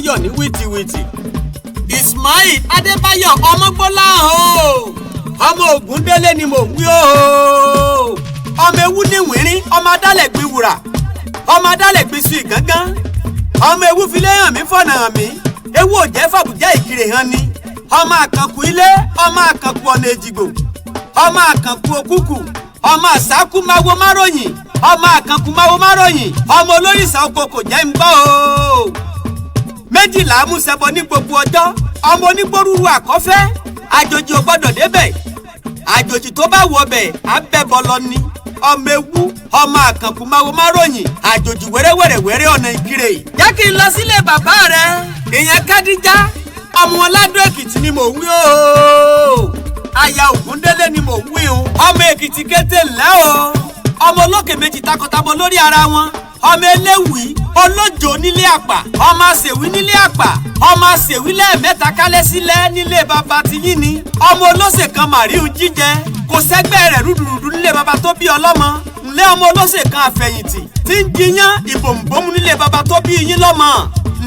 yọ̀ ní wìtìwìtì. Ismail Adébáyọ̀ Ọmọgbọ́láhàn o ọmọ Ògúndélé ni mo wí o ọmọ ewu ní wìnrín ọmọ adálẹ̀ gbin wùrà ọmọ adálẹ̀ gbin sùn ìgángan ọmọ ewu filé hàn mí fọ̀nà hàn mí ewu òjẹ́ fàbùjá ìkirè hàn ni ọmọ àkànkù ilé ọmọ àkànkù ọ̀nà èjìgbò ọmọ àkànkù òkúkù ọmọ àsákú máwo máròyìn ọmọ àkànkù máwo máròyìn ọmọ olórìṣà oko kò jẹ́ ń gbọ́ o méjìlá amúṣẹbọ ní gbogbo ọjọ́ ọmọ onígbórúurú àkọ́fẹ́ àjòjì ò gbọ́dọ̀ débẹ̀ àjòjì tó bá wọ bẹ̀ abẹ́bọ lọ ni ọmọ ewu ọmọ àkànkù máwo máròyìn àjòjì wẹ́rẹ́wẹ́rẹ́ ọ̀nà ìkirè. jẹ́ kí n lọ sílé bàbá rẹ̀ ìyẹn Kádíjà ọmọ Ọládó Èkìtì ni mò ń wí o aya Ògúndélé ni mò ń wí o ọmọ Èkìtì kété ńlẹ́ o ọmọ olókè méjì takọtabo lórí ara wọn ọmọ eléwì olójó nílé àpà ọmọ àṣèwí nílé àpà ọmọ àṣèwí lẹ́ẹ̀mẹ́ta kálẹ̀ sílẹ̀ nílé bàbá tiyín ni ọmọ olóṣè kan màríù jíjẹ kò sẹ́gbẹ́ rẹ̀ rúdurùdu nílé bàbá tó bí ọlọ́mọ ńlẹ́ ọmọ olóṣè kan àfẹ̀yìntì tí ń jiyàn ìbòmùbòmù nílé bàbá tó bí yín lọ́mọ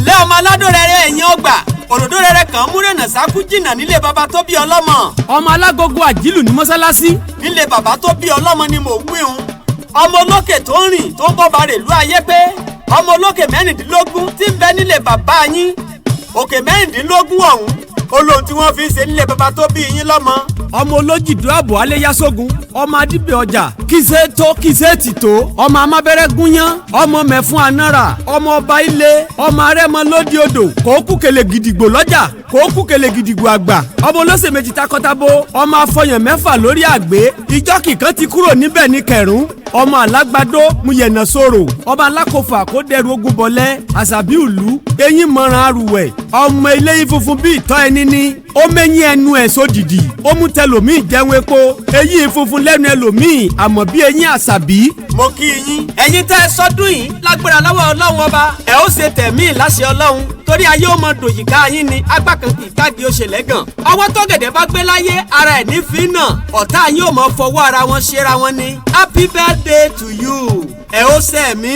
ńlẹ́ ọmọ aládòrẹ́rẹ́ ẹ̀yìn ọgbà òdòdó rere kan múrẹ̀nà sákú jìnnà nílé bàbá tó bí ọlọ́mọ. ọmọ alágogo àjílù ní mọ́sálásí. nílé bàbá tó bí ọlọ́mọ ni mò ń wíhun. ọmọ olókè tó ń rìn tó ń bọ́ba rè lú ayé pé ọmọ olókè mẹ́rìndínlógún tí ń bẹ nílé bàbá yín òkè mẹ́rìndínlógún ọ̀hún olóhùn tí wọ́n fi ń ṣe nílé bàbá tó bí yín lọ́mọ. ọmọ olójìdú ààbò aléyásógun ọmọ adíbẹ̀ ọjà kìsẹ́ tó kìsẹ́ tì tó ọmọ amábẹ́rẹ́ gúnyán ọmọ mẹ́fún anára ọmọ ọba ilé ọmọ arẹ́mọ lódì odò kòókù kele gidigbo lọ́jà kòókù kele gidigbo àgbà ọmọ olóṣè méjì takọtabo ọmọ afọyàn mẹ́fà lórí àgbé ìjọ kìkan ti kúrò níbẹ̀ ní kẹrùn ọmọ alágbádó muyẹ̀nà sòrò ọmọ alákòfò àkódẹrù ogun bọ̀lẹ́ àṣàbí ìlú eyín mọ̀ràn arùwẹ̀ ọmọ eléyìí funfun bíi ìtọ́ ẹni ní ó mẹ́yìn ẹnu ẹ̀ sódìdì ó mú tẹlòmíì jẹun epo eyín funfun lẹ́nu ẹlòmíì àmọ́ bí eyín àṣàbí. mo kí yín ẹ̀yin tẹ́ ẹ sọ́dún yìí lágbára lọ́wọ́ ọlọ́run ọba ẹ ó ṣe tẹ̀mí láṣẹ ọlọ́run torí ayé ó mọ dòyìká yín ni agbákan kì í káàdì ó ṣe lẹ́gàn ọwọ́ tó gẹ̀dẹ̀ bá gbé láyé ara ẹ̀ ní fi nà ọ̀tá yín ò mọ fọwọ́ ara wọn ṣera wọn ni happy birthday to you ẹ ó ṣẹ̀mí.